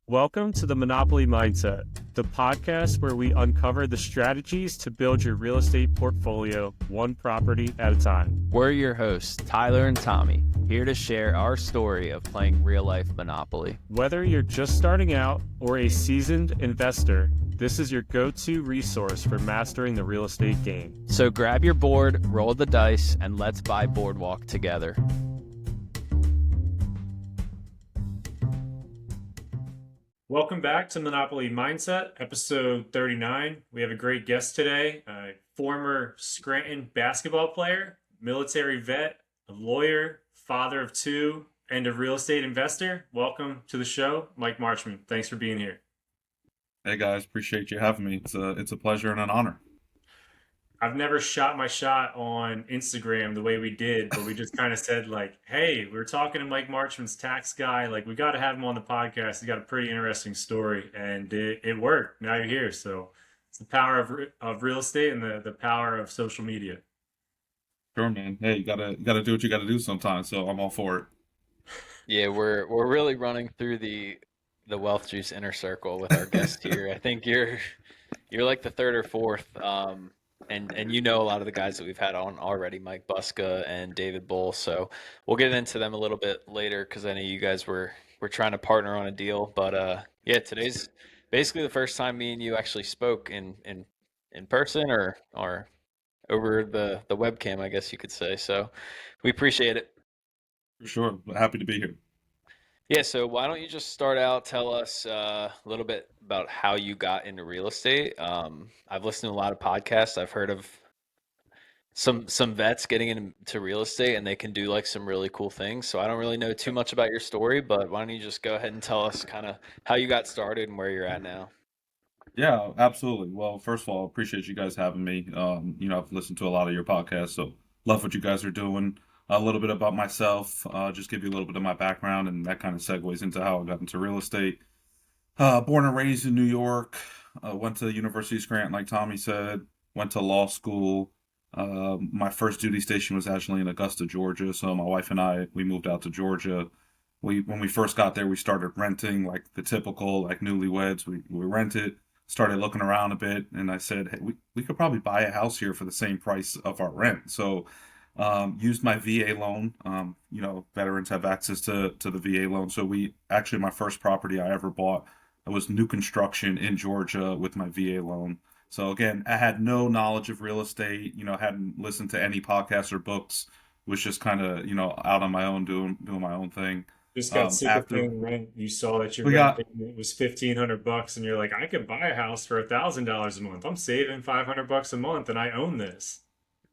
Welcome to the Monopoly Mindset, the podcast where we uncover the strategies to build your real estate portfolio one property at a time. We're your hosts, Tyler and Tommy, here to share our story of playing real-life Monopoly. Whether you're just starting out or a seasoned investor, this is your go-to resource for mastering the real estate game. So grab your board, roll the dice, and let's buy Boardwalk together. Welcome back to Monopoly Mindset, episode 39. We have a great guest today, a former Scranton basketball player, military vet, a lawyer, father of two, and a real estate investor. Welcome to the show, Mike Marchman. Thanks for being here. Hey guys, appreciate you having me. It's a pleasure and an honor. I've never shot my shot on Instagram the way we did, but we just kind of said like, hey, we were talking to Mike Marchman's tax guy. Like, we got to have him on the podcast. He's got a pretty interesting story, and it worked. Now you're here. So it's the power of real estate and the power of social media. Sure, man. Hey, you gotta do what you gotta do sometimes. So I'm all for it. Yeah, we're really running through the Wealth Juice inner circle with our guest here. I think you're like the third or fourth. And you know a lot of the guys that we've had on already, Mike Buska and David Bull. So we'll get into them a little bit later because I know you guys were trying to partner on a deal. But yeah, today's basically the first time me and you actually spoke in person or over the webcam, I guess you could say. So we appreciate it. For sure. Happy to be here. Yeah, so why don't you just start out, tell us a little bit about how you got into real estate. I've listened to a lot of podcasts. I've heard of some vets getting into real estate and they can do like some really cool things. So I don't really know too much about your story, but why don't you just go ahead and tell us kind of how you got started and where you're at now? Yeah, absolutely. Well, first of all, appreciate you guys having me. I've listened to a lot of your podcasts, so love what you guys are doing. A little bit about myself, just give you a little bit of my background, and that kind of segues into how I got into real estate. Born and raised in New York, went to the University of Scranton, like Tommy said, went to law school. My first duty station was actually in Augusta, Georgia. So my wife and we moved out to Georgia. When we first got there, we started renting, like the typical, like newlyweds. We rented, started looking around a bit, and I said, hey, we could probably buy a house here for the same price of our rent. So used my VA loan. Veterans have access to the VA loan. So my first property I ever bought, it was new construction in Georgia with my VA loan. So again, I had no knowledge of real estate, hadn't listened to any podcasts or books, was just kind of, out on my own doing my own thing. Just got sick of paying rent. You saw that your rent payment was $1,500, and you're like, I could buy a house for $1,000 a month. I'm saving $500 a month, and I own this.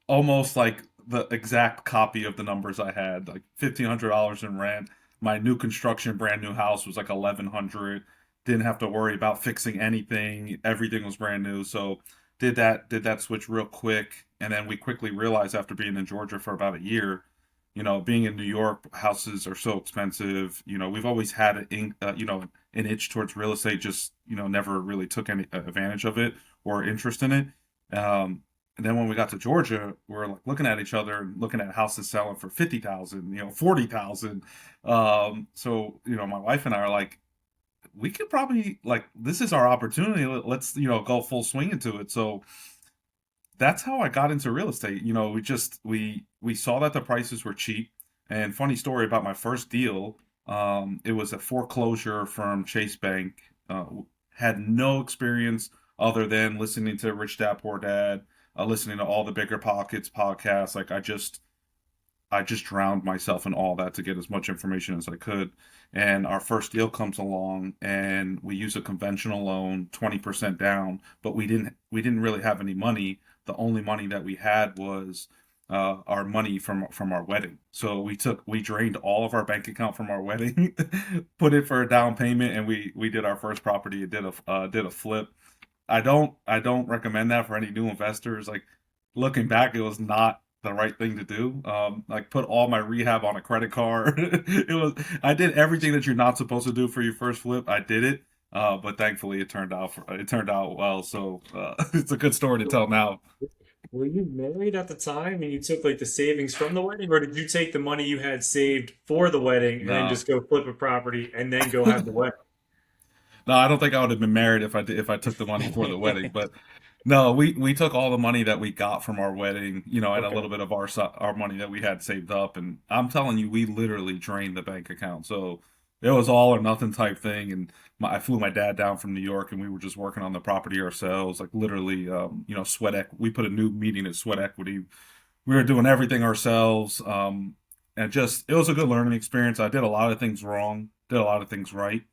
Almost like the exact copy of the numbers I had, like $1,500 in rent. My new construction, brand new house was like $1,100. Didn't have to worry about fixing anything. Everything was brand new. So did that switch real quick, and then we quickly realized after being in Georgia for about a year, being in New York, houses are so expensive. We've always had an itch towards real estate, just never really took any advantage of it or interest in it. And then when we got to Georgia, we were like looking at each other and looking at houses selling for 50,000, 40,000. So my wife and I are like, we could probably, like, this is our opportunity. Let's go full swing into it. So that's how I got into real estate. We saw that the prices were cheap. And funny story about my first deal, it was a foreclosure from Chase Bank. Had no experience other than listening to Rich Dad Poor Dad. Listening to all the Bigger Pockets podcasts. Like I just drowned myself in all that to get as much information as I could. And our first deal comes along and we use a conventional loan, 20% down, but we didn't really have any money. The only money that we had was our money from our wedding. So we drained all of our bank account from our wedding, put it for a down payment, and we did our first property. Did a flip. I don't recommend that for any new investors. Like, looking back, it was not the right thing to do. Like, put all my rehab on a credit card. I did everything that you're not supposed to do for your first flip. I did it, but thankfully it turned out well. So it's a good story to tell now. Were you married at the time and you took like the savings from the wedding, or did you take the money you had saved for the wedding and then just go flip a property and then go have the wedding? No, I don't think I would have been married if I took the money for the wedding. But no, we took all the money that we got from our wedding, and a Okay. little bit of our money that we had saved up, and I'm telling you, we literally drained the bank account. So it was all or nothing type thing, and I flew my dad down from New York, and we were just working on the property ourselves, like literally, we put a new meeting at Sweat Equity. We were doing everything ourselves, and just it was a good learning experience. I did a lot of things wrong, did a lot of things right.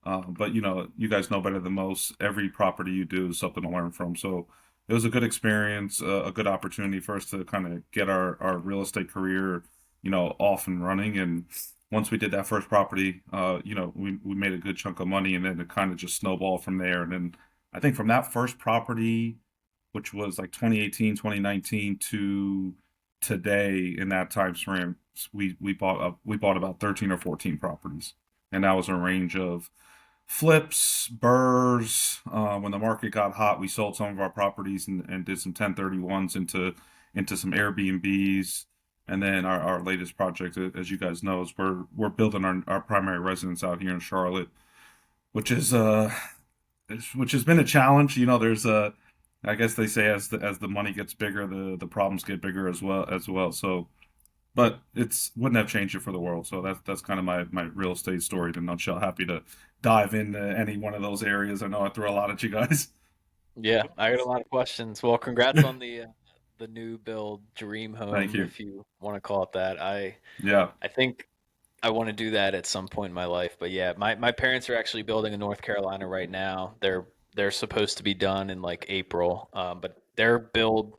But you guys know better than most. Every property you do is something to learn from. So it was a good experience, a good opportunity for us to kind of get our real estate career, off and running. And once we did that first property, we made a good chunk of money, and then it kind of just snowballed from there. And then I think from that first property, which was like 2018, 2019 to today, in that time frame, we bought about 13 or 14 properties, and that was a range of flips, burrs. When the market got hot, we sold some of our properties and did some 1031s into some Airbnbs. And then our latest project, as you guys know, is we're building our primary residence out here in Charlotte, which is which has been a challenge. There's a I guess they say as the money gets bigger, the problems get bigger as well. So, but it's wouldn't have changed it for the world. So that's kind of my real estate story in a nutshell. Happy to dive into any one of those areas. I know I threw a lot at you guys. Yeah, I got a lot of questions. Well, congrats on the new build dream Thank home, you. if you want to call it that. Yeah. I think I want to do that at some point in my life. But yeah, my parents are actually building in North Carolina right now. They're supposed to be done in like April. But their build,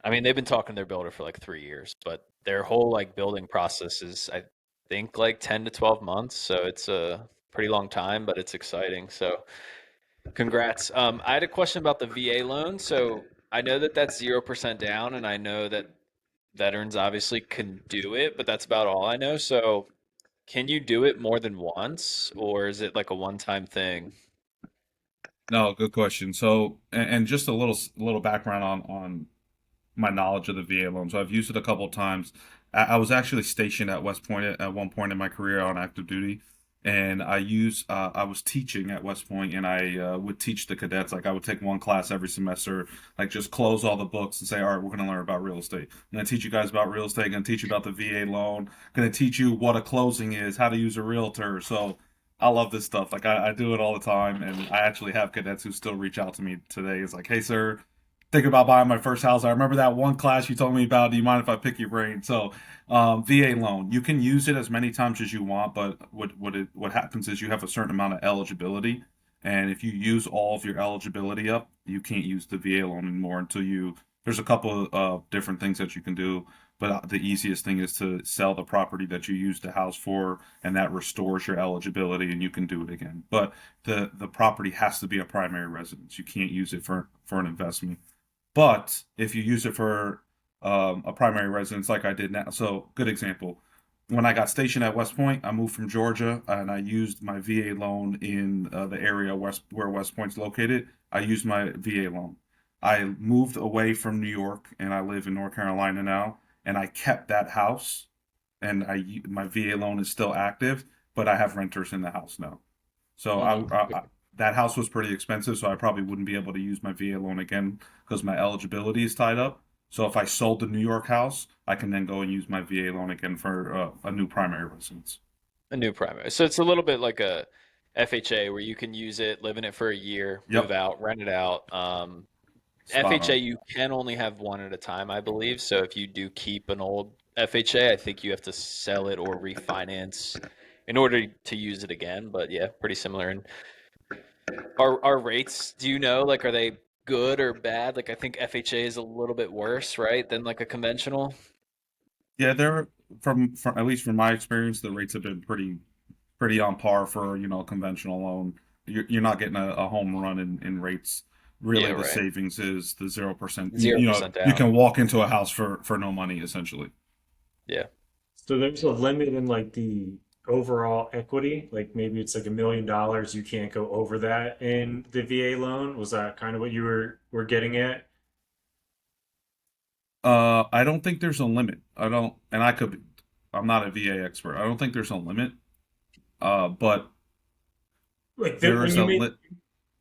I mean, they've been talking to their builder for like 3 years, but their whole like building process is, I think, like 10 to 12 months. So it's a pretty long time, but it's exciting. So congrats. I had a question about the VA loan. So I know that that's 0% down, and I know that veterans obviously can do it, but that's about all I know. So can you do it more than once, or is it like a one-time thing? No, good question. So, and just a little background on my knowledge of the VA loan. So I've used it a couple of times. I was actually stationed at West Point at one point in my career on active duty, and I was teaching at West Point, and I would teach the cadets. Like I would take one class every semester, like just close all the books and say, all right, we're going to learn about real estate. I'm going to teach you guys about real estate. I'm going to teach you about the VA loan. Going to teach you what a closing is, how to use a realtor. So I love this stuff. Like I do it all the time, and I actually have cadets who still reach out to me today. It's like, hey, sir, thinking about buying my first house. I remember that one class you told me about. Do you mind if I pick your brain? So, VA loan, you can use it as many times as you want, but what happens is you have a certain amount of eligibility, and if you use all of your eligibility up, you can't use the VA loan anymore until you. There's a couple of different things that you can do, but the easiest thing is to sell the property that you used the house for, and that restores your eligibility, and you can do it again. But the property has to be a primary residence. You can't use it for an investment. But if you use it for a primary residence, like I did now, so good example. When I got stationed at West Point, I moved from Georgia, and I used my VA loan in the area where West Point's located. I used my VA loan. I moved away from New York, and I live in North Carolina now, and I kept that house, and my VA loan is still active, but I have renters in the house now. So Hmm. that house was pretty expensive, so I probably wouldn't be able to use my VA loan again because my eligibility is tied up. So if I sold the New York house, I can then go and use my VA loan again for a new primary residence. A new primary. So it's a little bit like a FHA where you can use it, live in it for a year, move Yep, out, rent it out. spot FHA, on. you can only have one at a time, I believe. So if you do keep an old FHA, I think you have to sell it or refinance in order to use it again. But yeah, pretty similar. And our rates, do you know, like, are they good or bad? Like, I think FHA is a little bit worse, right, than like a conventional. Yeah, they're from at least from my experience, the rates have been pretty on par for a conventional loan. You're not getting a home run in rates. Yeah, Really, the right. savings is the 0%. Zero percent You down. can walk into a house for no money essentially. Yeah. So there's a limit in like the overall equity, like maybe it's like $1 million. You can't go over that in the VA loan. Was that kind of what you were getting at? I don't think there's a limit. I don't, and I could be, I'm not a VA expert. I don't think there's a limit. But Like There when is a lit.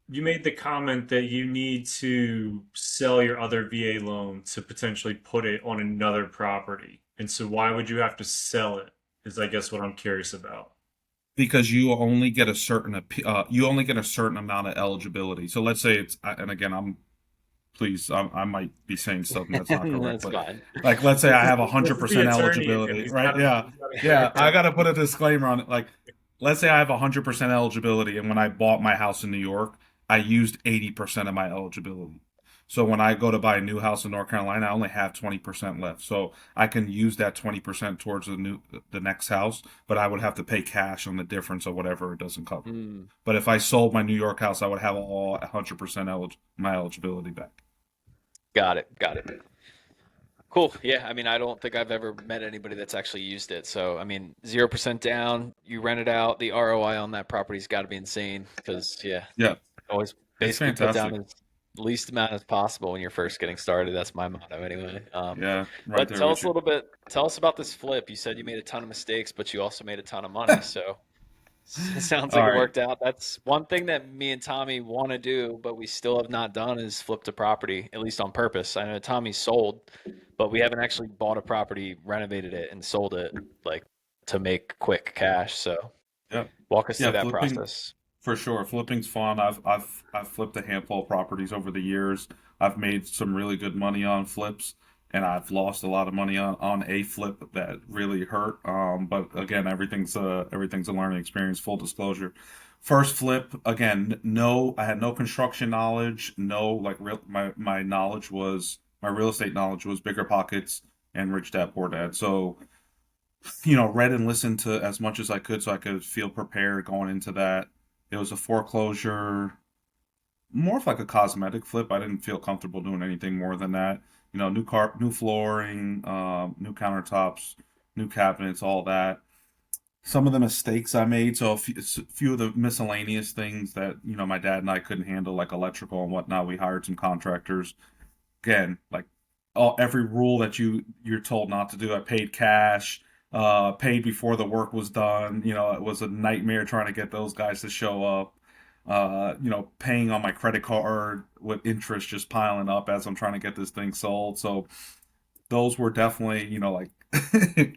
you made the comment that you need to sell your other VA loan to potentially put it on another property. And so why would you have to sell it? Is I guess what I'm curious about. Because you only get a certain you only get a certain amount of eligibility. So let's say and again, I might be saying something that's not correct, That's but fine. like let's say I have This is the 100% attorney in him. eligibility, right? Yeah, He's got to yeah. I clarify. got to put a disclaimer on it. Like, let's say I have 100% eligibility, and when I bought my house in New York, I used 80% of my eligibility. So when I go to buy a new house in North Carolina, I only have 20% left. So I can use that 20% towards the next house, but I would have to pay cash on the difference of whatever it doesn't cover. Hmm. But if I sold my New York house, I would have all 100% my eligibility back. Got it. Got it. Cool. Yeah. I mean, I don't think I've ever met anybody that's actually used it. So, I mean, 0% down, you rent it out. The ROI on that property's got to be insane because, yeah, Yeah, always it's basically put down fantastic. as least amount as possible when you're first getting started. That's my motto anyway. Yeah, right But there tell with us a you. little bit, tell us about this flip. You said you made a ton of mistakes, but you also made a ton of money. So it sounds like All it right. worked out. That's one thing that me and Tommy want to do, but we still have not done is flipped a property, at least on purpose. I know Tommy sold, but we haven't actually bought a property, renovated it, and sold it like to make quick cash. So Yeah. walk us Yeah, through that flipping process. for sure. Flipping's fun. I've flipped a handful of properties over the years. I've made some really good money on flips, and I've lost a lot of money on a flip that really hurt. But again, everything's a learning experience. Full disclosure. First flip, again, no, I had no construction knowledge. No, like my knowledge was my real estate knowledge was bigger pockets and rich dad poor dad. So read and listened to as much as I could so I could feel prepared going into that. It was a foreclosure, more of like a cosmetic flip. I didn't feel comfortable doing anything more than that. New flooring, new countertops, new cabinets, all that. Some of the mistakes I made, so a few of the miscellaneous things that my dad and I couldn't handle, like electrical and whatnot. We hired some contractors. Again, like every rule that you're told not to do. I paid cash, paid before the work was done. It was a nightmare trying to get those guys to show up. Paying on my credit card with interest just piling up as I'm trying to get this thing sold. So those were definitely, like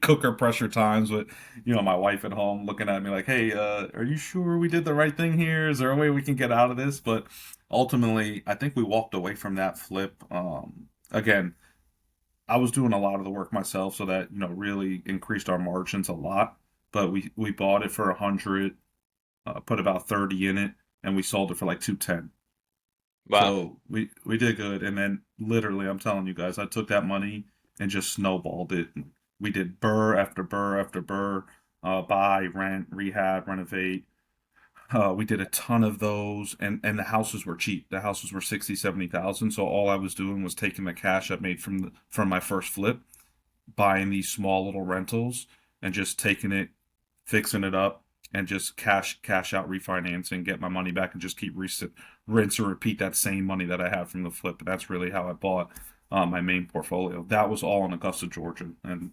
cooker pressure times with, my wife at home looking at me like, hey, are you sure we did the right thing here? Is there a way we can get out of this? But ultimately, I think we walked away from that flip. Again, I was doing a lot of the work myself, so that, really increased our margins a lot. But we bought it for 100, put about 30 in it, and we sold it for like 210. Wow. So we did good, and then literally, I'm telling you guys, I took that money and just snowballed it. We did burr after burr after burr, buy, rent, rehab, renovate. We did a ton of those, and the houses were cheap. The houses were 60, 70,000. So all I was doing was taking the cash I made from my first flip, buying these small little rentals, and just taking it, fixing it up, and just cash out refinancing, get my money back, and just keep rinse and repeat that same money that I had from the flip. And that's really how I bought my main portfolio. That was all in Augusta, Georgia, and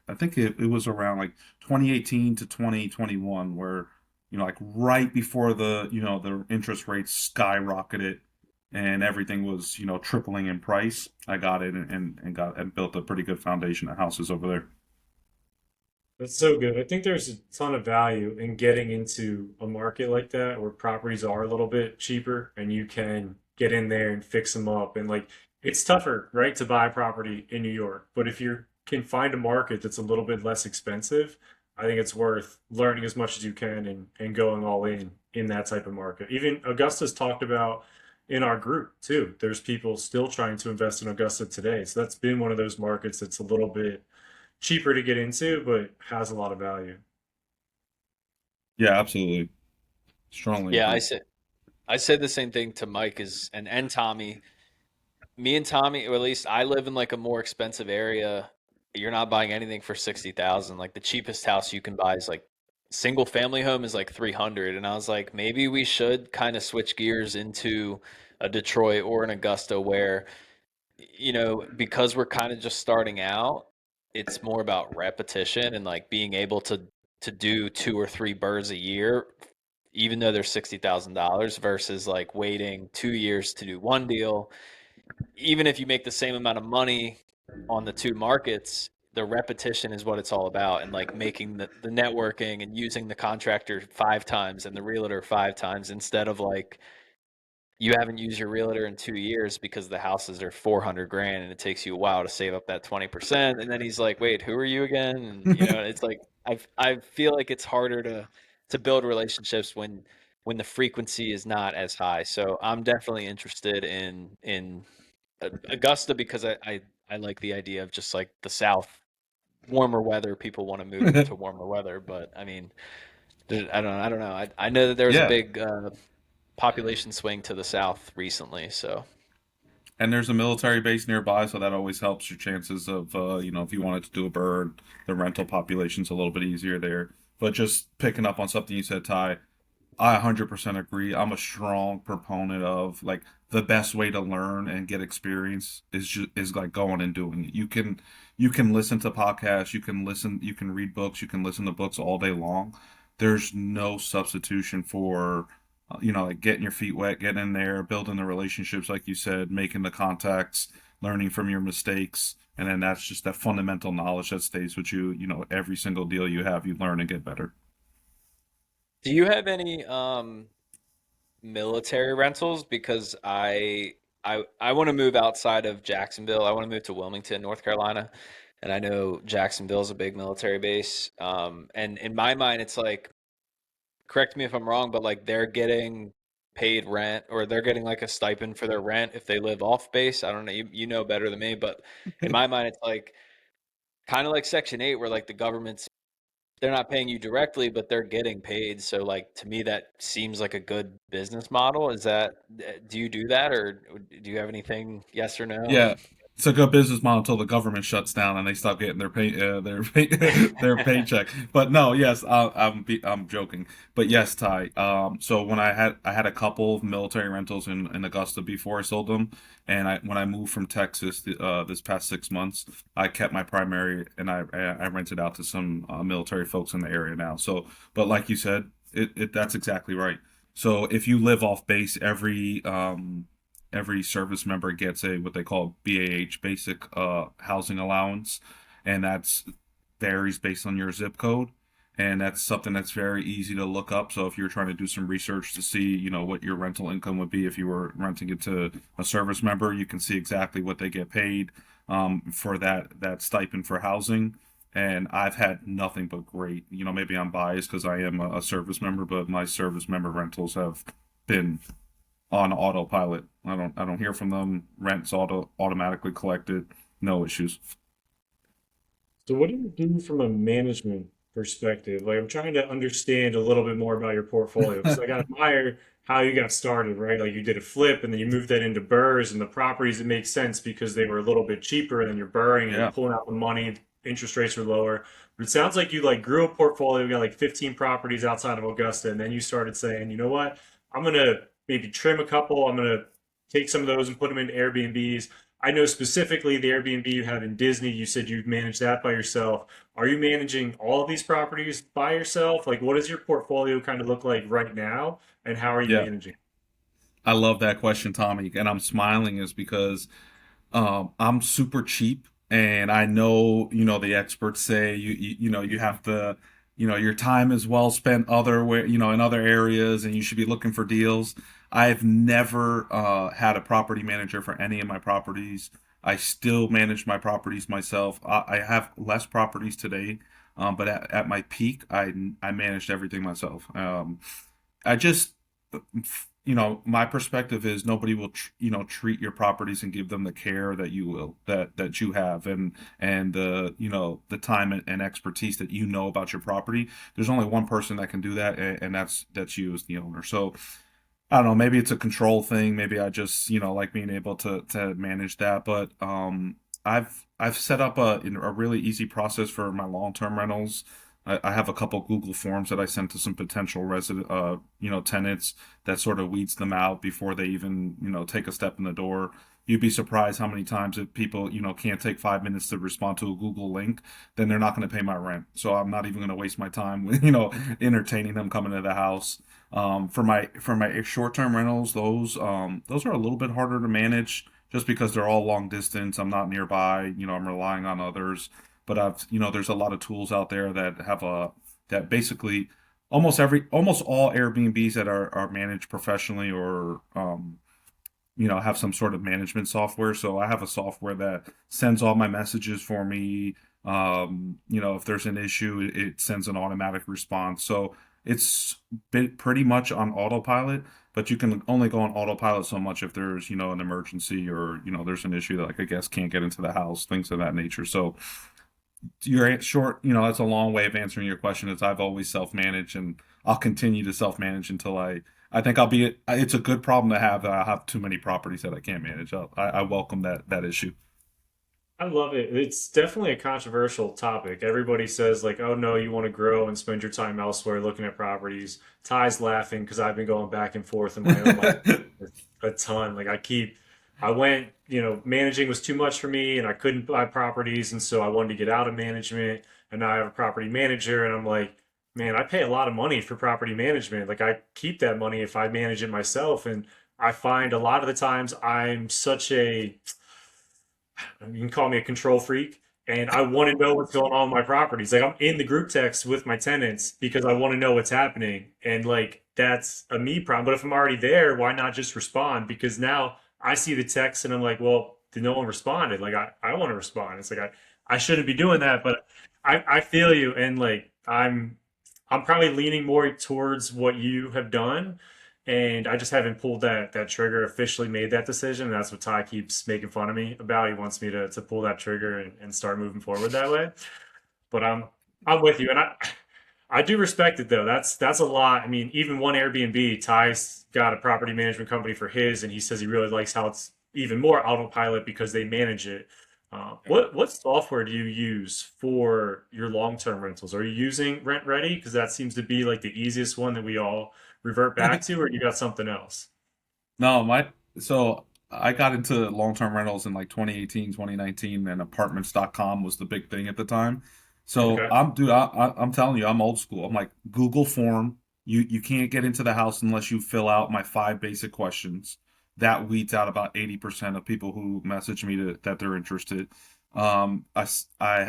I think it was around like 2018 to 2021 where like right before the interest rates skyrocketed and everything was tripling in price. I got it and got and built a pretty good foundation of houses over there. That's so good. I think there's a ton of value in getting into a market like that where properties are a little bit cheaper and you can get in there and fix them up. And like it's tougher, right, to buy property in New York. But if you can find a market that's a little bit less expensive, I think it's worth learning as much as you can and going all in that type of market. Even Augusta's talked about in our group too. There's people still trying to invest in Augusta today. So that's been one of those markets that's a little bit cheaper to get into, but has a lot of value. Yeah, absolutely. Strongly Yeah, agree. I said the same thing to Mike and Tommy. Me and Tommy, or at least I live in like a more expensive area. You're not buying anything for 60,000. Like the cheapest house you can buy is like single family home is like 300. And I was like, maybe we should kind of switch gears into a Detroit or an Augusta where, because we're kind of just starting out, it's more about repetition and like being able to do two or three birds a year even though they're $60,000 versus like waiting 2 years to do one deal. Even if you make the same amount of money on the two markets, the repetition is what it's all about. And like making the networking and using the contractor 5 times and the realtor 5 times instead of like you haven't used your realtor in 2 years because the houses are 400 grand and it takes you a while to save up that 20%. And then he's like, wait, who are you again? And it's like, I feel like it's harder to build relationships when the frequency is not as high. So I'm definitely interested in Augusta because I like the idea of just like the South, warmer weather. People want to move to warmer weather, but I mean, I don't know. I know that there was a Yeah, big population swing to the South recently, so and there's a military base nearby, so that always helps your chances of, if you wanted to do a bird, the rental population's a little bit easier there. But just picking up on something you said, Ty, I 100% agree. I'm a strong proponent of like the best way to learn and get experience is like going and doing it. You can listen to podcasts, you can read books, you can listen to books all day long. There's no substitution for like getting your feet wet, getting in there, building the relationships like you said, making the contacts, learning from your mistakes, and then that's just that fundamental knowledge that stays with you. Every single deal you have, you learn and get better. do you have any military rentals? Because I want to move outside of Jacksonville. I want to move to Wilmington, North Carolina, and I know Jacksonville is a big military base. And in my mind, it's like, correct me if I'm wrong, but like they're getting paid rent or they're getting like a stipend for their rent if they live off base. I don't know. You know better than me, but in my mind, it's like kind of like Section 8, where like the government's they're not paying you directly, but they're getting paid. So like to me, that seems like a good business model. Is that do you do that or do you have anything? Yes or no? Yeah, it's a good business model until the government shuts down and they stop getting their paycheck. But no, yes, I'm joking. But yes, Ty. So when I had a couple of military rentals in Augusta before I sold them, and when I moved from Texas this past 6 months, I kept my primary and I rented out to some military folks in the area now. So, but like you said, that's exactly right. So if you live off base, every service member gets a what they call BAH, basic housing allowance, and that's varies based on your zip code. And that's something that's very easy to look up. So if you're trying to do some research to see, what your rental income would be if you were renting it to a service member, you can see exactly what they get paid for that stipend for housing. And I've had nothing but great. Maybe I'm biased because I am a service member, but my service member rentals have been on autopilot. I don't hear from them. Rent's automatically collected. No issues. So what do you do from a management perspective? Like I'm trying to understand a little bit more about your portfolio because I got to admire how you got started, right? Like you did a flip and then you moved that into burrs and the properties it makes sense because they were a little bit cheaper and then you're burring and you're Yeah. pulling out the money, interest rates are lower. But it sounds like you like grew a portfolio, you got like 15 properties outside of Augusta, and then you started saying, you know what? I'm gonna maybe trim a couple, I'm gonna take some of those and put them into Airbnbs. I know specifically the Airbnb you have in Disney, you said you manage that by yourself. Are you managing all of these properties by yourself? Like, what does your portfolio kind of look like right now, and how are you Yeah. managing? I love that question, Tommy. And I'm smiling is because I'm super cheap, and I know the experts say you have to your time is well spent other where in other areas, and you should be looking for deals. I've never had a property manager for any of my properties. I still manage my properties myself. I have less properties today, but at my peak, I managed everything myself. I just my perspective is nobody will treat your properties and give them the care that you will that you have, and the time and expertise that about your property. There's only one person that can do that, and that's you as the owner. So I don't know, maybe it's a control thing. Maybe I just, like being able to manage that. But I've set up a really easy process for my long-term rentals. I have a couple Google forms that I sent to some potential resident, tenants that sort of weeds them out before they even, take a step in the door. You'd be surprised how many times if people, can't take 5 minutes to respond to a Google link, then they're not going to pay my rent. So I'm not even going to waste my time with, entertaining them coming to the house. For my short term rentals, those are a little bit harder to manage just because they're all long distance. I'm not nearby. I'm relying on others. But there's a lot of tools out there that basically almost all Airbnbs that are managed professionally or have some sort of management software. So I have a software that sends all my messages for me. If there's an issue, it sends an automatic response. So it's been pretty much on autopilot, but you can only go on autopilot so much if there's, an emergency or, there's an issue that like a guest can't get into the house, things of that nature. So your short, that's a long way of answering your question. Is I've always self-managed and I'll continue to self-manage until I think it's a good problem to have that I have too many properties that I can't manage. I welcome that issue. I love it. It's definitely a controversial topic. Everybody says like, "Oh no, you want to grow and spend your time elsewhere looking at properties." Ty's laughing because I've been going back and forth in my own life a ton. Like I went, managing was too much for me, and I couldn't buy properties, and so I wanted to get out of management. And now I have a property manager, and I'm like, man, I pay a lot of money for property management. Like I keep that money if I manage it myself, and I find a lot of the times I'm such a you can call me a control freak, and I want to know what's going on with my properties. Like I'm in the group text with my tenants because I want to know what's happening, and like that's a me problem. But if I'm already there, why not just respond? Because now I see the text and I'm like, well, did no one responded? Like I want to respond. It's like I shouldn't be doing that, but I feel you, and like I'm probably leaning more towards what you have done, and I just haven't pulled that trigger, officially made that decision. And that's what Ty keeps making fun of me about. He wants me to pull that trigger and start moving forward that way. But I'm with you, and I do respect it though. That's a lot. I mean, even one Airbnb, Ty's got a property management company for his, and he says he really likes how it's even more autopilot because they manage it. What software do you use for your long term rentals? Are you using Rent Ready? Because that seems to be like the easiest one that we all revert back to, or you got something else? No, so I got into long-term rentals in like 2018, 2019, and apartments.com was the big thing at the time. So Okay. I'm telling you, I'm old school. I'm like Google form. You can't get into the house unless you fill out my five basic questions. That weeds out about 80% of people who message me that they're interested. I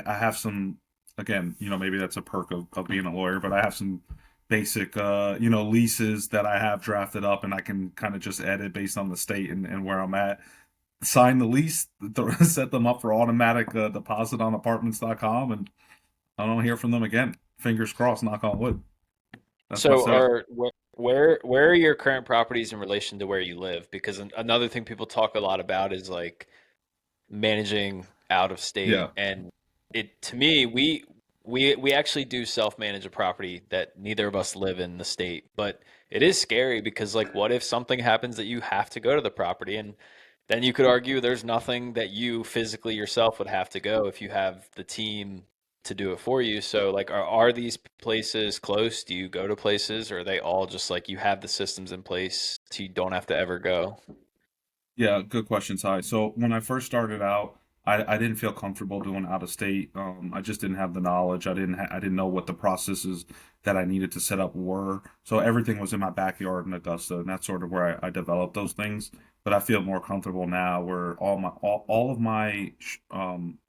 have some, again, maybe that's a perk of being a lawyer, but I have some basic leases that I have drafted up and I can kind of just edit based on the state and where I'm at. Sign the lease, set them up for automatic deposit on apartments.com, and I don't hear from them again. Fingers crossed, knock on wood. That's my So setup. where are your current properties in relation to where you live? Because another thing people talk a lot about is like managing out of state, Yeah. and it to me we actually do self-manage a property that neither of us live in the state, but it is scary because like what if something happens that you have to go to the property, and then you could argue there's nothing that you physically yourself would have to go if you have the team to do it for you. So like are these places close? Do you go to places, or are they all just like you have the systems in place so you don't have to ever go? Yeah, good question, Ty. So when I first started out, I didn't feel comfortable doing out of state. I just didn't have the knowledge. I didn't know what the processes that I needed to set up were. So everything was in my backyard in Augusta, and that's sort of where I developed those things. But I feel more comfortable now, where all of my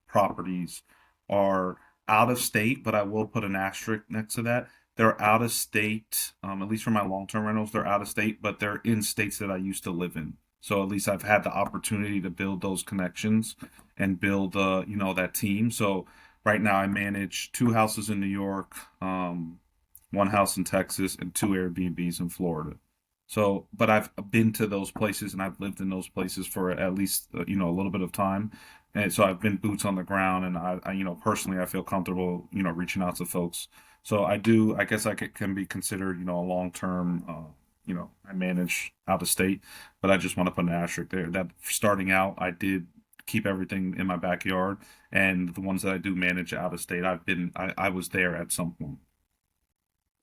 properties are out of state. But I will put an asterisk next to that. They're out of state, at least for my long-term rentals. They're out of state, but they're in states that I used to live in. So at least I've had the opportunity to build those connections and build, that team. So right now I manage two houses in New York, one house in Texas, and two Airbnbs in Florida. So, but I've been to those places and I've lived in those places for at least, a little bit of time. And so I've been boots on the ground, and personally, I feel comfortable, reaching out to folks. So I guess can be considered, a long-term, I manage out of state, but I just want to put an asterisk there that starting out, I did keep everything in my backyard, and the ones that I do manage out of state, I was there at some point.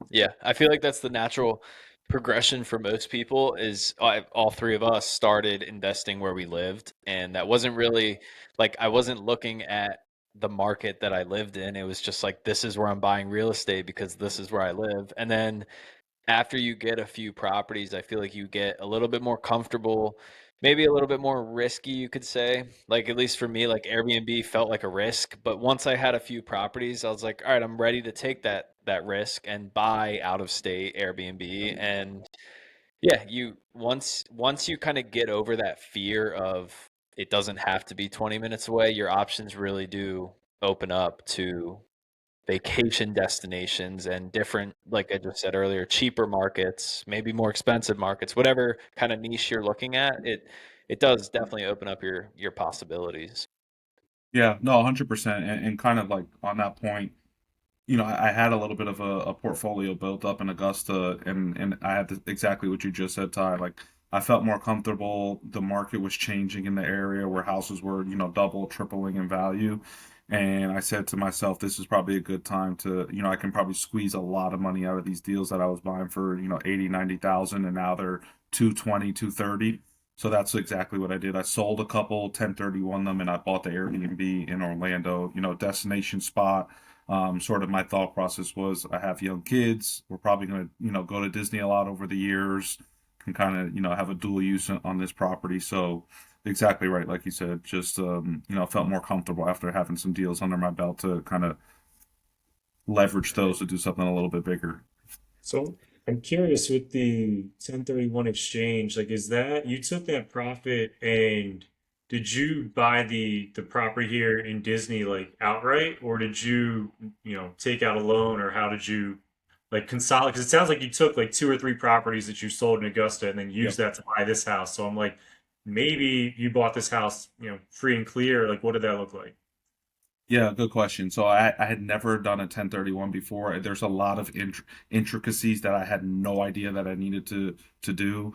Yeah, I feel like that's the natural progression for most people is all three of us started investing where we lived, and that wasn't really like I wasn't looking at the market that I lived in. It was just like this is where I'm buying real estate because this is where I live. And then after you get a few properties, I feel like you get a little bit more comfortable, maybe a little bit more risky, you could say. Like, at least for me, like Airbnb felt like a risk, but once I had a few properties, I was like, all right, I'm ready to take that risk and buy out of state Airbnb. And yeah, you once you kind of get over that fear of it doesn't have to be 20 minutes away, your options really do open up to vacation destinations and different, like I just said earlier, cheaper markets, maybe more expensive markets, whatever kind of niche you're looking at, it does definitely open up your possibilities. Yeah, no, 100%. And kind of like on that point, I had a little bit of a portfolio built up in Augusta, and I had exactly what you just said, Ty. Like, I felt more comfortable. The market was changing in the area where houses were, double, tripling in value. And I said to myself, this is probably a good time to, I can probably squeeze a lot of money out of these deals that I was buying for, 80, 90,000, and now they're 220, 230. So that's exactly what I did. I sold a couple, 1031 them, and I bought the Airbnb in Orlando, destination spot. Sort of my thought process was I have young kids. We're probably going to, go to Disney a lot over the years, can kind of, have a dual use on this property. So exactly right. Like you said, just, felt more comfortable after having some deals under my belt to kind of leverage those to do something a little bit bigger. So I'm curious with the 1031 exchange, like is that you took that profit and did you buy the property here in Disney like outright or did you, take out a loan or how did you like consolidate? Because it sounds like you took like two or three properties that you sold in Augusta and then used Yep. that to buy this house. So I'm like, maybe you bought this house, free and clear. Like what did that look like? Yeah, good question. So I had never done a 1031 before. There's a lot of intricacies that I had no idea that I needed to do.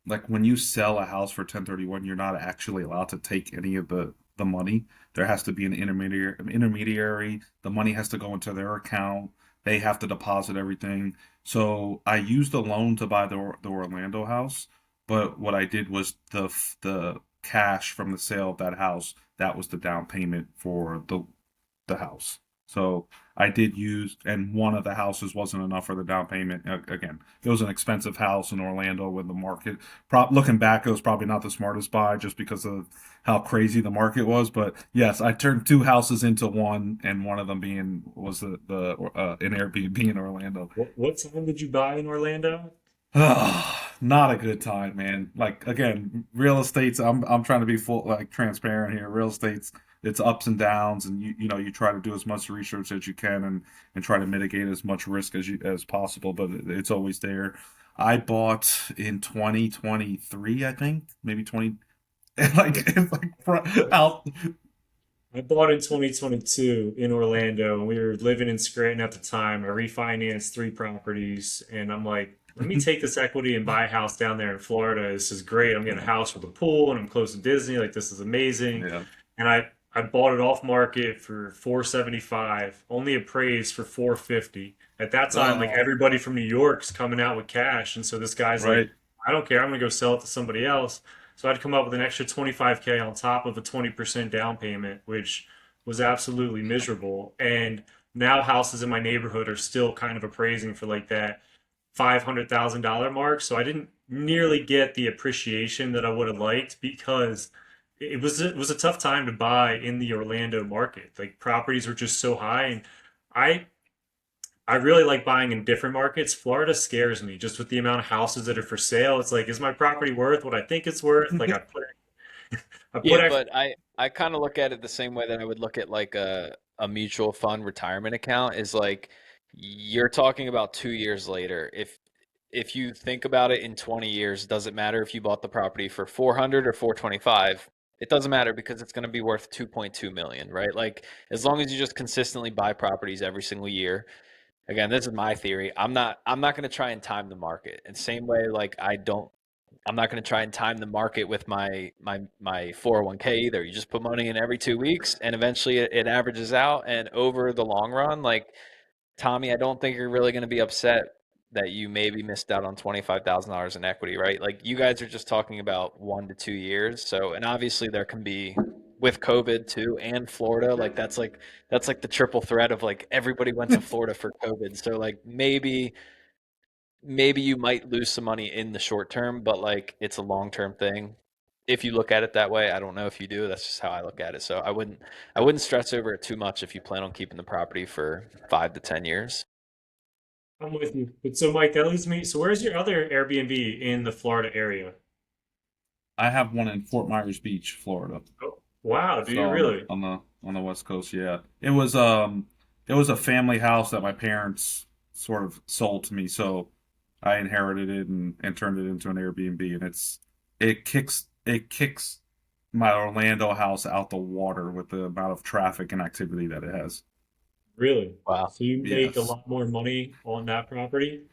Like when you sell a house for 1031, you're not actually allowed to take any of the money. There has to be an intermediary. The money has to go into their account. They have to deposit everything. So I used a loan to buy the Orlando house, but what I did was the cash from the sale of that house, that was the down payment for the house. So I did use, and one of the houses wasn't enough for the down payment. Again, it was an expensive house in Orlando with the market. Looking back, it was probably not the smartest buy just because of how crazy the market was. But yes, I turned two houses into one, and one of them being was the an Airbnb in Orlando. What time did you buy in Orlando? Not a good time, man. Like again, real estate's I'm trying to be full like transparent here. Real estate's it's ups and downs and you try to do as much research as you can and try to mitigate as much risk as possible, but it's always there. I bought in 2023, I think, maybe 20 like it's like out. I bought in 2022 in Orlando, and we were living in Scranton at the time. I refinanced three properties, and I'm like, let me take this equity and buy a house down there in Florida. This is great. I'm getting a house with a pool, and I'm close to Disney. Like, this is amazing. Yeah, And I bought it off market for 475, only appraised for 450. At that time, like oh, everybody from New York's coming out with cash, and so this guy's like, right, I don't care. I'm gonna go sell it to somebody else. So I'd come up with an extra 25K on top of a 20% down payment, which was absolutely miserable. And now houses in my neighborhood are still kind of appraising for like that $500,000 mark. So I didn't nearly get the appreciation that I would have liked because it was a tough time to buy in the Orlando market. Like properties were just so high, and I I really like buying in different markets. Florida scares me just with the amount of houses that are for sale. It's like, is my property worth what I think it's worth? Like I put Yeah, extra. but I kind of look at it the same way that I would look at like a mutual fund retirement account is like you're talking about 2 years later. If you think about it in 20 years, does it matter if you bought the property for 400 or 425? It doesn't matter because it's going to be worth 2.2 million, right? Like as long as you just consistently buy properties every single year. Again, this is my theory. I'm not going to try and time the market. And same way like I'm not going to try and time the market with my 401k either. You just put money in every 2 weeks, and eventually it averages out. And over the long run, like Tommy, I don't think you're really going to be upset that you maybe missed out on $25,000 in equity, right? Like you guys are just talking about 1 to 2 years. So, and obviously there can be with COVID too, and Florida, like that's like the triple threat of like everybody went to Florida for COVID. So like maybe maybe you might lose some money in the short term, but like it's a long term thing. If you look at it that way, I don't know if you do. That's just how I look at it. So I wouldn't stress over it too much if you plan on keeping the property for 5 to 10 years. I'm with you. But so, Mike, that leads me. So, where's your other Airbnb in the Florida area? I have one in Fort Myers Beach, Florida. Oh, wow. Do So you really? on the West Coast, yeah. It was a family house that my parents sort of sold to me, so I inherited it and turned it into an Airbnb, and it kicks my Orlando house out the water with the amount of traffic and activity that it has. Really? Wow. So, you make a Yes. lot more money on that property?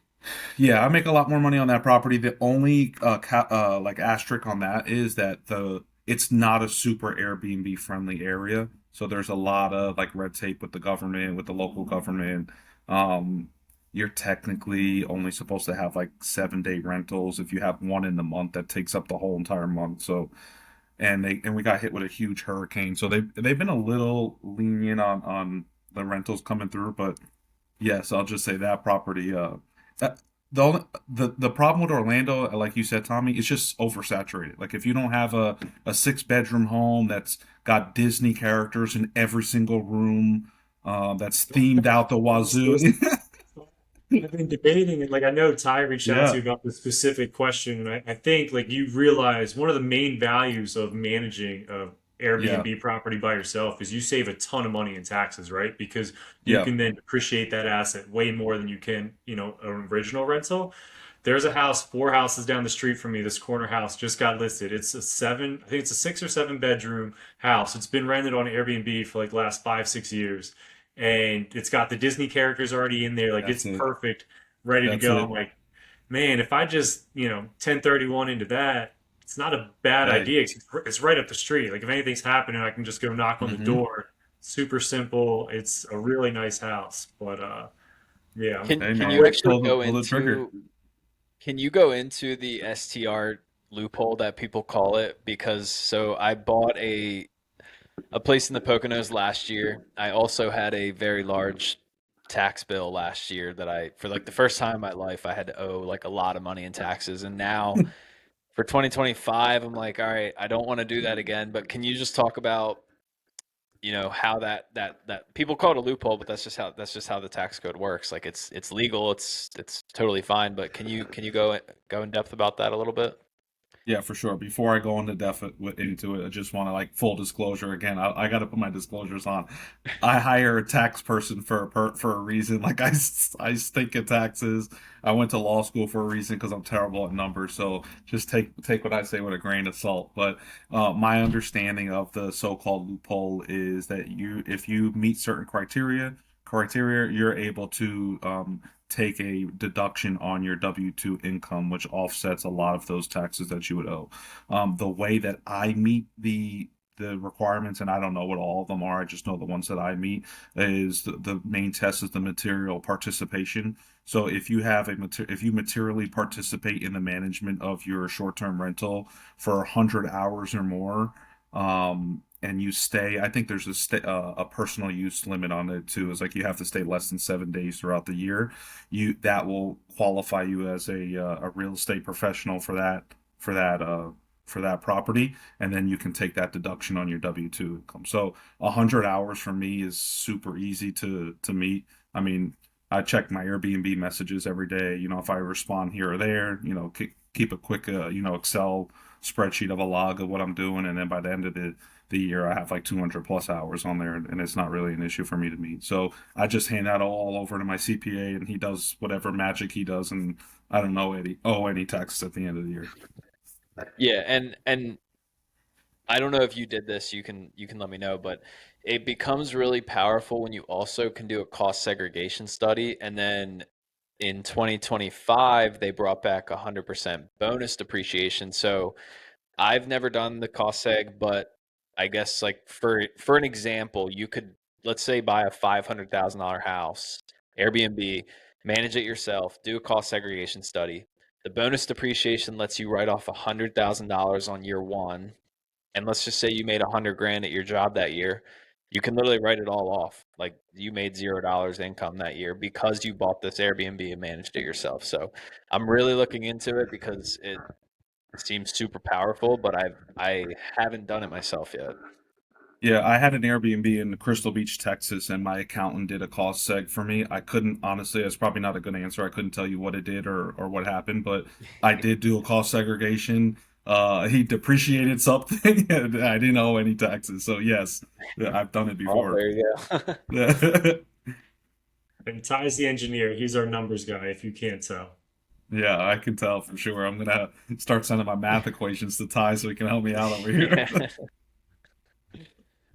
Yeah, I make a lot more money on that property. The only like asterisk on that is that the it's not a super Airbnb friendly area. So there's a lot of like red tape with the government, with the local government. Um, you're technically only supposed to have like 7 day rentals. If you have one in the month, that takes up the whole entire month. So and we got hit with a huge hurricane. So they've been a little lenient on the rentals coming through, but yes, I'll just say that property. That the problem with Orlando, like you said, Tommy, it's just oversaturated. Like if you don't have a 6 bedroom home that's got Disney characters in every single room, that's themed out the I was wazoo. supposed I've been debating, and like I know Ty reached out to Yeah, you about this specific question, and I think like you realize one of the main values of managing a yeah, Airbnb property by yourself is you save a ton of money in taxes, right? Because you yeah. can then depreciate that asset way more than you can, an original rental. There's a house, 4 houses down the street from me. This corner house just got listed. It's a seven, I think it's a 6 or 7 bedroom house. It's been rented on Airbnb for like the last 5, 6 years. And it's got the Disney characters already in there. Like it's That's it. perfect, ready to That's go. I'm it. like, man, if I just, 1031 into that, it's not a bad Hey. idea. It's right up the street. Like if anything's happening, I can just go knock on the Hmm. door. Super simple. It's a really nice house. But yeah, Can Hey can man, you quick. actually go pull the trigger. into can you go into the STR loophole that people call it? Because so I bought a place in the Poconos last year. I also had a very large tax bill last year that for like the first time in my life, I had to owe like a lot of money in taxes. And now for 2025, I'm like, all right, I don't want to do that again. But can you just talk about, how that people call it a loophole, but that's just how the tax code works. Like it's legal, it's totally fine. But can you go in depth about that a little bit? Yeah, for sure. Before I go into depth into it, I just want to like full disclosure again. I got to put my disclosures on. I hire a tax person for a reason. Like I stink at taxes. I went to law school for a reason because I'm terrible at numbers. So just take what I say with a grain of salt. But my understanding of the so-called loophole is that if you meet certain criteria, you're able to take a deduction on your W-2 income, which offsets a lot of those taxes that you would owe. The way that I meet the requirements, and I don't know what all of them are. I just know the ones that I meet is the main test is the material participation. So if you materially participate in the management of your short-term rental for 100 hours or more, and you stay, I think there's a personal use limit on it too. It's like you have to stay less than 7 days throughout the year. That will qualify you as a real estate professional for that uh for that property, and then you can take that deduction on your W-2 income. So 100 hours for me is super easy to meet. I mean, I check my Airbnb messages every day. If I respond here or there, keep a quick Excel spreadsheet of a log of what I'm doing, and then by the end of the year, I have like 200 plus hours on there, and it's not really an issue for me to meet. So I just hand that all over to my CPA, and he does whatever magic he does, and I don't know any owe any taxes at the end of the year. Yeah, and I don't know if you did this, you can let me know, but it becomes really powerful when you also can do a cost segregation study. And then in 2025, they brought back 100% bonus depreciation. So I've never done the cost seg, but I guess like for an example, you could, let's say, buy a $500,000 house, Airbnb, manage it yourself, do a cost segregation study. The bonus depreciation lets you write off $100,000 on year one, and let's just say you made 100 grand at your job that year. you can literally write it all off. Like you made $0 income that year because you bought this Airbnb and managed it yourself. So I'm really looking into it because it seems super powerful, but I haven't done it myself yet. Yeah, I had an Airbnb in Crystal Beach, Texas, and my accountant did a cost seg for me. I couldn't, honestly, it's probably not a good answer. I couldn't tell you what it did or what happened, but I did do a cost segregation. He depreciated something and I didn't owe any taxes. So yes, yeah, I've done it Oh, before. there you go. Yeah. And Ty's the engineer. He's our numbers guy, if you can't tell. Yeah, I can tell for sure. I'm gonna start sending my math equations to Ty so he can help me out over here. Yeah.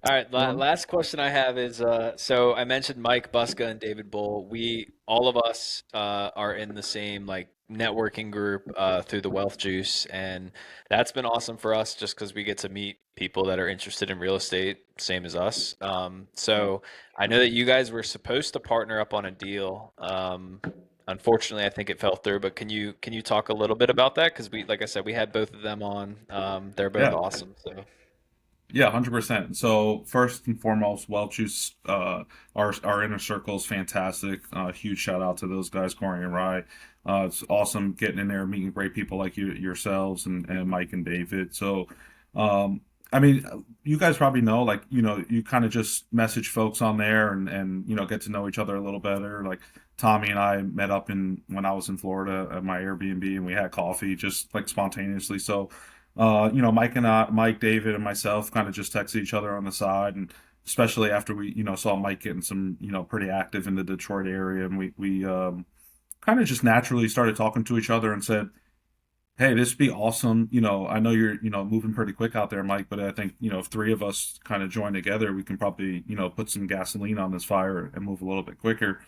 All right, Well, last question I have is so I mentioned Mike Buska and David Bull. We all of us are in the same like networking group through the Wealth Juice, and that's been awesome for us just because we get to meet people that are interested in real estate, same as us. So I know that you guys were supposed to partner up on a deal. Unfortunately, I think it fell through. But can you talk a little bit about that? Because we, like I said, we had both of them on. They're both yeah. awesome. So Yeah, 100%. So first and foremost, Welch's our inner circle is fantastic. Huge shout out to those guys, Corey and Rye. It's awesome getting in there, meeting great people like yourselves and Mike and David. So, I mean, you guys probably know, like, you kind of just message folks on there and get to know each other a little better. Like Tommy and I met up when I was in Florida at my Airbnb and we had coffee just like spontaneously. So Mike, David, and myself kind of just texted each other on the side, and especially after we, saw Mike getting some, pretty active in the Detroit area, and we kind of just naturally started talking to each other and said, "Hey, this would be awesome. I know you're, moving pretty quick out there, Mike, but I think, if three of us kind of join together, we can probably, put some gasoline on this fire and move a little bit quicker."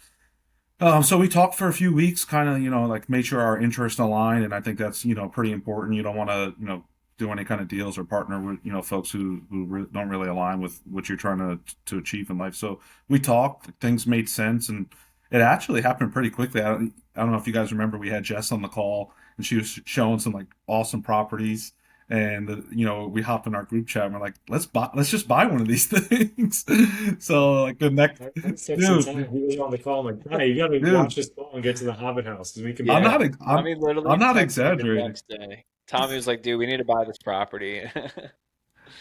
So we talked for a few weeks, kind of, like made sure our interests align, and I think that's, pretty important. You don't want to, do any kind of deals or partner with, folks who don't really align with what you're trying to achieve in life. So we talked, things made sense, and it actually happened pretty quickly. I don't know if you guys remember, we had Jess on the call, and she was showing some like awesome properties. And we hopped in our group chat and we're like, let's just buy one of these things. So like the next I texted Ty. dude, He was on the call. I'm like, Ty, you got to dude, watch this call and get to the Hobbit house because we can I'm buy yeah, not it. ex- Tommy I'm literally not texted me the exaggerating. next day. Tommy was like, "Dude, we need to buy this property."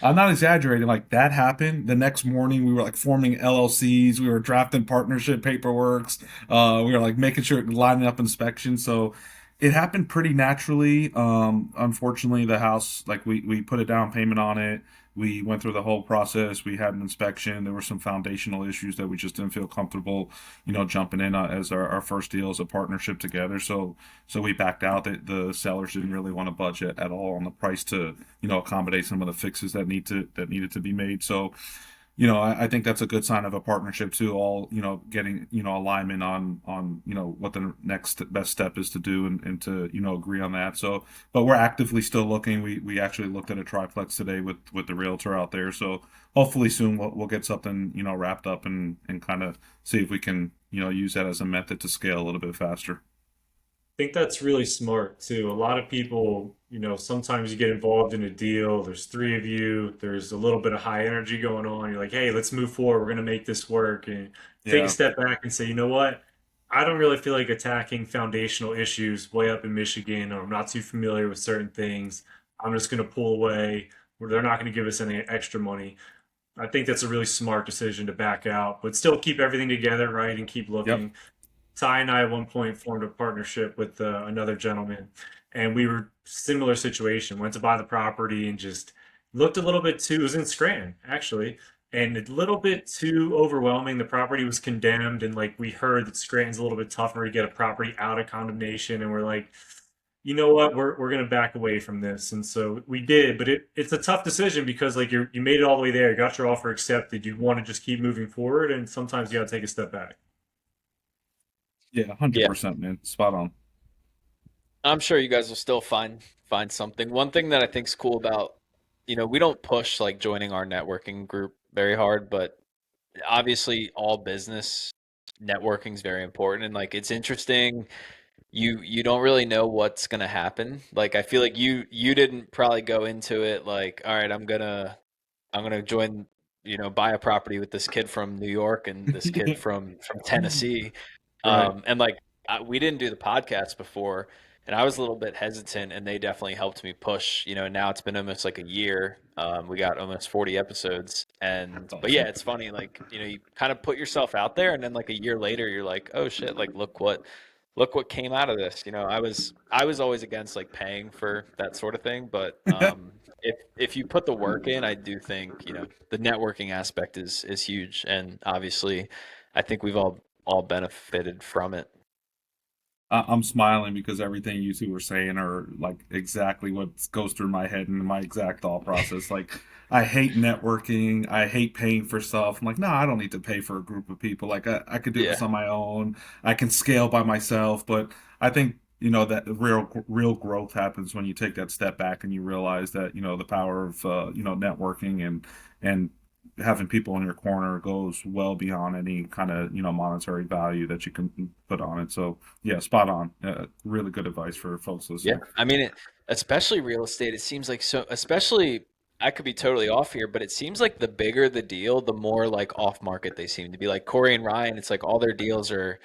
I'm not exaggerating. Like that happened. The next morning, we were like forming LLCs. We were drafting partnership paperworks. We were like making sure lining up inspections. So it happened pretty naturally. Unfortunately, the house, like we put a down payment on it. We went through the whole process. We had an inspection. There were some foundational issues that we just didn't feel comfortable, jumping in as our first deal as a partnership together. So we backed out. The sellers didn't really want to budget at all on the price to accommodate some of the fixes that needed to be made. So I think that's a good sign of a partnership too. All getting alignment on what the next best step is to do and to agree on that. So, but we're actively still looking. We actually looked at a triplex today with the realtor out there. So hopefully soon we'll get something wrapped up and kind of see if we can use that as a method to scale a little bit faster. Think that's really smart too. A lot of people, sometimes you get involved in a deal, there's three of you, there's a little bit of high energy going on. You're like, hey, let's move forward. We're going to make this work. And take a Yeah. step back and say, you know what? I don't really feel like attacking foundational issues way up in Michigan, or I'm not too familiar with certain things. I'm just going to pull away, where they're not going to give us any extra money. I think that's a really smart decision to back out, but still keep everything together, right? And keep Yep. looking. Ty and I at one point formed a partnership with another gentleman, and we were similar situation. Went to buy the property and just looked a little bit too. It was in Scranton actually, and a little bit too overwhelming. The property was condemned, and like we heard that Scranton's a little bit tougher to get a property out of condemnation, and we're like, you know what, we're gonna back away from this, and so we did. But it's a tough decision because like you made it all the way there, you got your offer accepted, you want to just keep moving forward, and sometimes you got to take a step back. Yeah. Yeah, 100%, man. Spot on. I'm sure you guys will still find something. One thing that I think is cool about, we don't push like joining our networking group very hard, but obviously all business networking is very important and like it's interesting. You don't really know what's gonna happen. Like I feel like you didn't probably go into it like, all right, I'm gonna join buy a property with this kid from New York and this kid from Tennessee. Right. And like we didn't do the podcast before, and I was a little bit hesitant, and they definitely helped me push. Now it's been almost like a year. We got almost 40 episodes, That's but yeah, awesome. it's funny. Like you kind of put yourself out there, and then like a year later, you're like, oh shit, like look what came out of this. I was always against like paying for that sort of thing, but if you put the work in, I do think the networking aspect is huge, and obviously, I think we've all benefited from it. I'm smiling because everything you two were saying are like exactly what goes through my head and my exact thought process. Like, I hate networking. I hate paying for stuff. I'm like, no, I don't need to pay for a group of people. Like, I could do this Yeah, on my own. I can scale by myself. But I think, that real growth happens when you take that step back and you realize that, the power of, networking and having people in your corner goes well beyond any kind of, monetary value that you can put on it. So, yeah, spot on. Really good advice for folks yeah. listening. I mean, especially real estate. It seems like so. Especially, I could be totally off here, but it seems like the bigger the deal, the more like off market they seem to be. Like Corey and Ryan, it's like all their deals are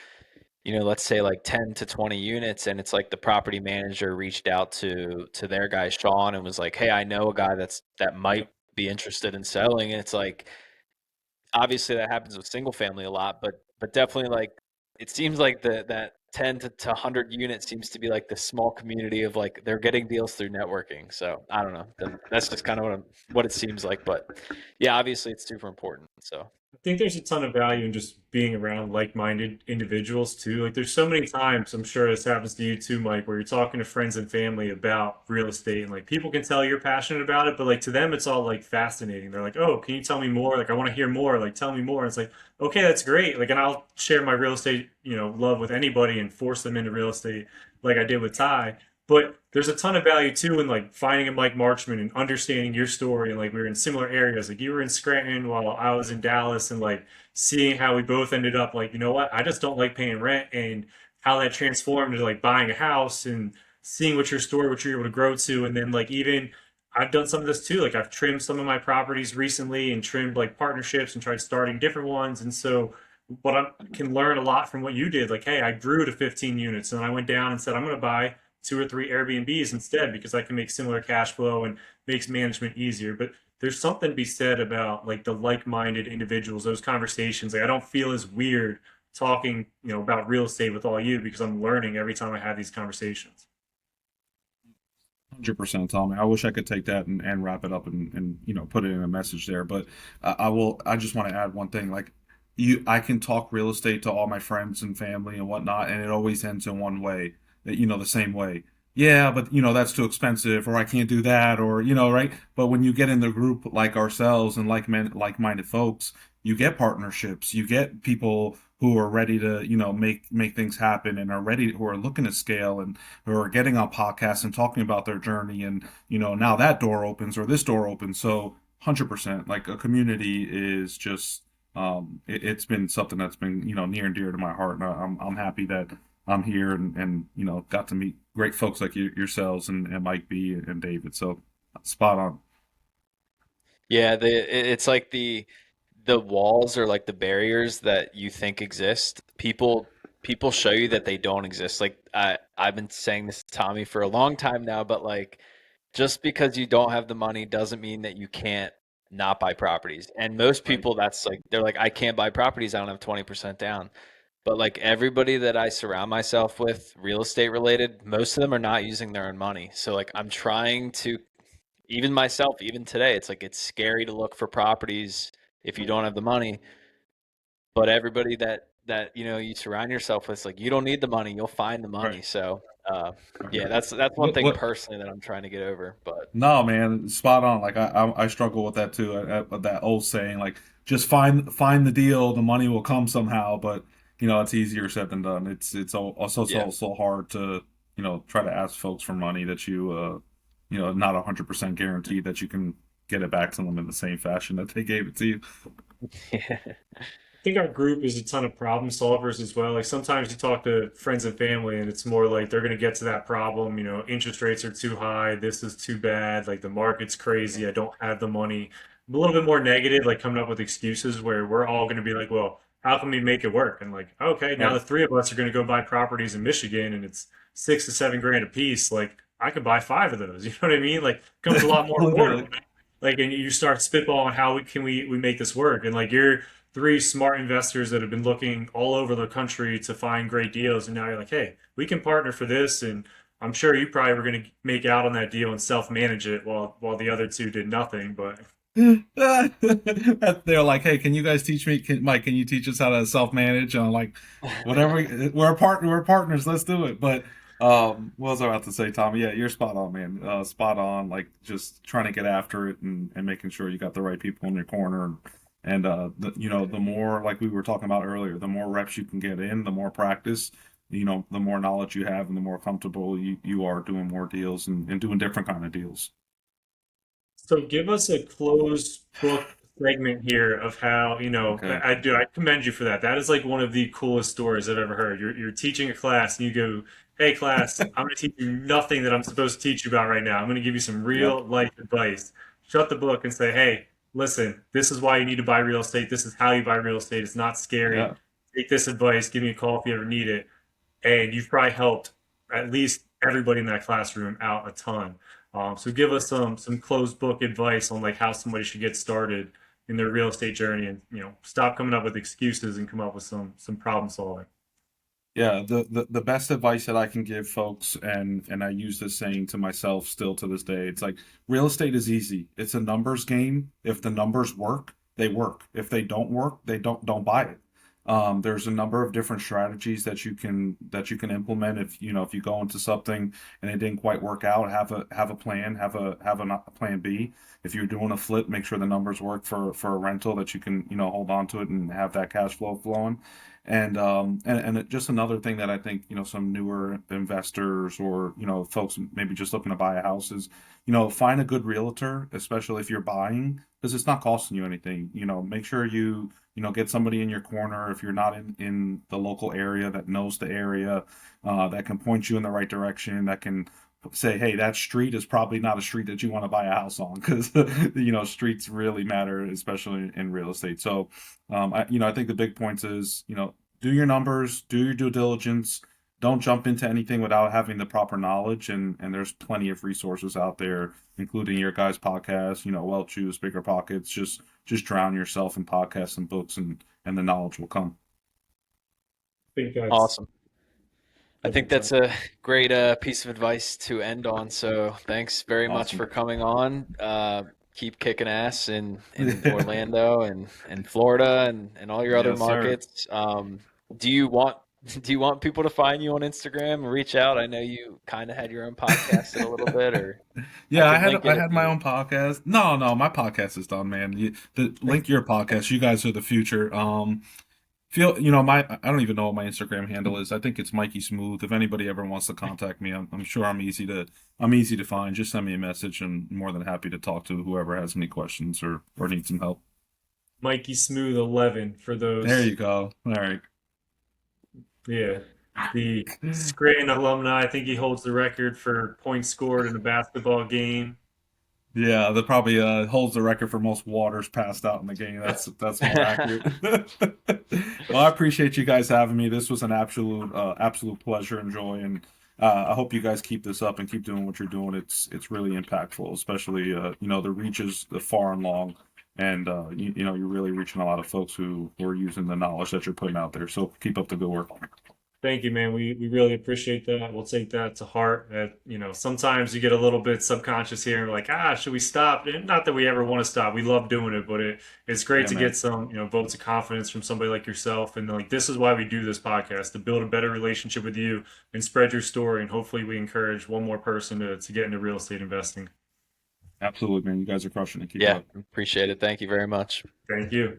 let's say like 10 to 20 units, and it's like the property manager reached out to their guy Sean and was like, "Hey, I know a guy that might Yep. be interested in selling." And it's like obviously that happens with single family a lot, but definitely like it seems like that 10 to 100 units seems to be like the small community of like they're getting deals through networking. So I don't know. That's just kind of what it seems like, but yeah, obviously it's super important. So I think there's a ton of value in just being around like-minded individuals too. Like there's so many times, I'm sure this happens to you too, Mike, where you're talking to friends and family about real estate and like people can tell you're passionate about it, but like to them it's all like fascinating. They're like, "Oh, can you tell me more? Like I want to hear more. Like tell me more." And it's like, "Okay, that's great." Like and I'll share my real estate, love with anybody and force them into real estate like I did with Ty. But there's a ton of value too in like finding a Mike Marchman and understanding your story. And like we were in similar areas. Like you were in Scranton while I was in Dallas, and like seeing how we both ended up like, you know what, I just don't like paying rent, and how that transformed into like buying a house and seeing what your story, what you're able to grow to. And then like even I've done some of this too. Like I've trimmed some of my properties recently and trimmed like partnerships and tried starting different ones. And so but I can learn a lot from what you did. Like, hey, I grew to 15 units and then I went down and said, I'm going to buy two or three Airbnbs instead because I can make similar cash flow and makes management easier. But there's something to be said about like the like-minded individuals, those conversations. Like I don't feel as weird talking, about real estate with all you because I'm learning every time I have these conversations. 100%, Tommy. I wish I could take that and wrap it up and put it in a message there. But I will. I just want to add one thing. Like I can talk real estate to all my friends and family and whatnot, and it always ends in one way. The same way. Yeah, but that's too expensive, or I can't do that, or right. But when you get in the group like ourselves and like-minded folks, you get partnerships. You get people who are ready to make things happen and are ready who are looking to scale and who are getting on podcasts and talking about their journey, and now that door opens or this door opens. So 100%, like a community is just it's been something that's been near and dear to my heart, and I'm happy that I'm here and got to meet great folks like yourselves and Mike B and David. So spot on. yeah, it's like the walls are like the barriers that you think exist. People show you that they don't exist. Like I've been saying this to Tommy for a long time now, but like just because you don't have the money doesn't mean that you can't not buy properties. And most Right. people that's like they're like I can't buy properties, I don't have 20% down. But like everybody that I surround myself with, real estate related, most of them are not using their own money. So like I'm trying to even myself, even today, it's like it's scary to look for properties if you don't have the money. But everybody that you surround yourself with, like you don't need the money, you'll find the Right. money. So Right. yeah, that's one thing What personally that I'm trying to get over. But No, man, spot on. Like I struggle with that too. That old saying, like just find the deal, the money will come somehow. But it's easier said than done. It's also yeah, so hard to try to ask folks for money that not 100% guaranteed that you can get it back to them in the same fashion that they gave it to you. yeah, I think our group is a ton of problem solvers as well. Like sometimes you talk to friends and family, and it's more like they're going to get to that problem. Interest rates are too high. This is too bad. Like the market's crazy. I don't have the money. a little bit more negative, like coming up with excuses where we're all going to be like, well, how can we make it work? And like, okay, now Right. the three of us are going to go buy properties in Michigan and it's 6 to 7 grand a piece. Like, I could buy five of those. You know what I mean? Like, it becomes a lot more affordable. Literally. Like, and you start spitballing how we make this work. And like, you're three smart investors that have been looking all over the country to find great deals. And now you're like, hey, we can partner for this. And I'm sure you probably were going to make out on that deal and self manage it while the other two did nothing. But They're like, hey, can you guys teach me, Mike? Can you teach us how to self manage? And I'm like, whatever. We're a partner. We're partners. Let's do it. But what was I about to say, Tommy? Yeah, you're spot on, man. Spot on. Like just trying to get after it and making sure you got the right people in your corner. And the more, like we were talking about earlier, the more reps you can get in, the more practice, the more knowledge you have, and the more comfortable you are doing more deals and doing different kind of deals. so give us a closed book segment here of how, Okay. I commend you for that. That is like one of the coolest stories I've ever heard. You're teaching a class and you go, hey class, I'm going to teach you nothing that I'm supposed to teach you about right now. I'm going to give you some Yep. real life advice. Shut the book and say, hey, listen, this is why you need to buy real estate. This is how you buy real estate. It's not scary. Yeah. Take this advice. Give me a call if you ever need it. And you've probably helped at least everybody in that classroom out a ton. So give us some closed book advice on like how somebody should get started in their real estate journey, and stop coming up with excuses and come up with some problem solving. Yeah, the best advice that I can give folks, and I use this saying to myself still to this day, it's like real estate is easy. It's a numbers game. If the numbers work, they work. If they don't work, they don't buy it. There's a number of different strategies that you can implement if you go into something and it didn't quite work out, have a plan, have a plan B. If you're doing a flip, make sure the numbers work for a rental that you can hold on to it and have that cash flow flowing. And just another thing that I think some newer investors or folks maybe just looking to buy a house is find a good realtor, especially if you're buying, because it's not costing you anything. Make sure you get somebody in your corner if you're not in the local area that knows the area, that can point you in the right direction, that can say, hey, that street is probably not a street that you want to buy a house on, because streets really matter, especially in real estate. So I think the big points is do your numbers, do your due diligence, don't jump into anything without having the proper knowledge, and there's plenty of resources out there, including your guys' podcast, Well Choose, Bigger Pockets. Just drown yourself in podcasts and books, and the knowledge will come. I think that's Awesome. I think that's a great piece of advice to end on. So thanks very much Awesome. for coming on. Keep kicking ass in Orlando and Florida and all your other Yes, sir. markets. Do you want people to find you on Instagram and reach out? I know you kind of had your own podcast in a little bit, or I Yeah, I can had link I it if had my you. own podcast. No, my podcast is done, man. Link your podcast. You guys are the future. Feel my I don't even know what my Instagram handle is. I think it's Mikey Smooth. If anybody ever wants to contact me, I'm sure I'm easy to find. Just send me a message, and I'm more than happy to talk to whoever has any questions or needs some help. Mikey Smooth 11 for There those. you go. All right. Yeah, the Scranton alumni. I think he holds the record for points scored in a basketball game. Yeah, that probably holds the record for most waters passed out in the game. That's more accurate. Well, I appreciate you guys having me. This was an absolute pleasure and joy, and I hope you guys keep this up and keep doing what you're doing. It's really impactful, especially the reach is far and long, and you're really reaching a lot of folks who are using the knowledge that you're putting out there. So keep up the good work. Thank you, man. We really appreciate that. We'll take that to heart. That sometimes you get a little bit subconscious here, and we're like, should we stop? And not that we ever want to stop. We love doing it, but it's great Yeah, to man. get some votes of confidence from somebody like yourself. And like, this is why we do this podcast, to build a better relationship with you and spread your story. And hopefully, we encourage one more person to get into real estate investing. Absolutely, man. You guys are crushing it. Keep it Yeah, up. appreciate it. Thank you very much. Thank you.